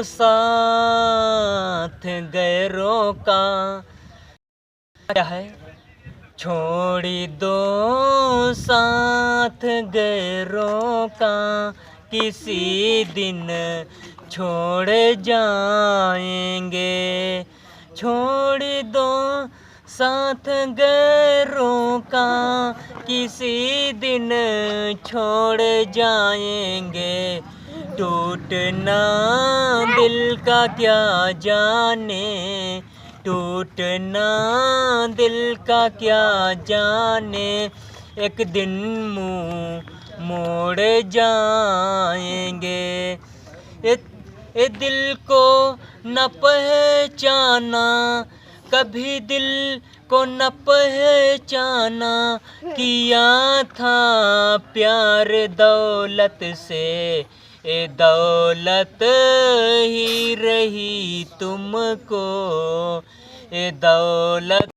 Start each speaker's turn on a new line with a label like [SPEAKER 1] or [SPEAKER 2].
[SPEAKER 1] साथ गैरों का क्या है, छोड़ दो साथ गैरों का, किसी दिन छोड़ जाएंगे। छोड़ दो साथ गैरों का, किसी दिन छोड़ जाएंगे। टूटना दिल का क्या जाने, टूटना दिल का क्या जाने, एक दिन मुँह मोड़ जाएंगे। ए दिल को न पहचाना, कभी दिल को न पहचाना, किया था प्यार दौलत से, ए दौलत ही रही तुमको, ए दौलत।